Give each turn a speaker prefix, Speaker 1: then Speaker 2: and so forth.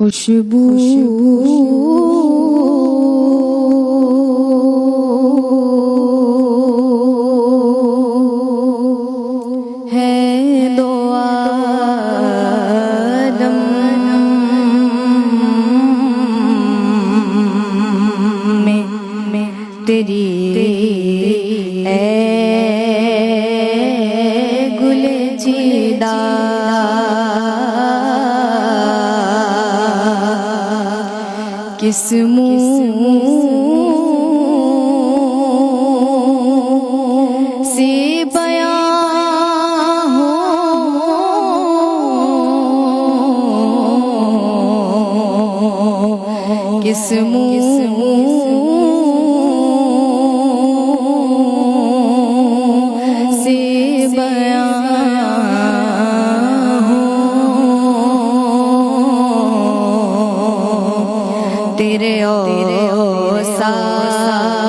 Speaker 1: खुशबू है दो आलम में तेरी ए गुले चीदा किस मुँह से बयां हो किस मुँह से बयां हो तेरे साथ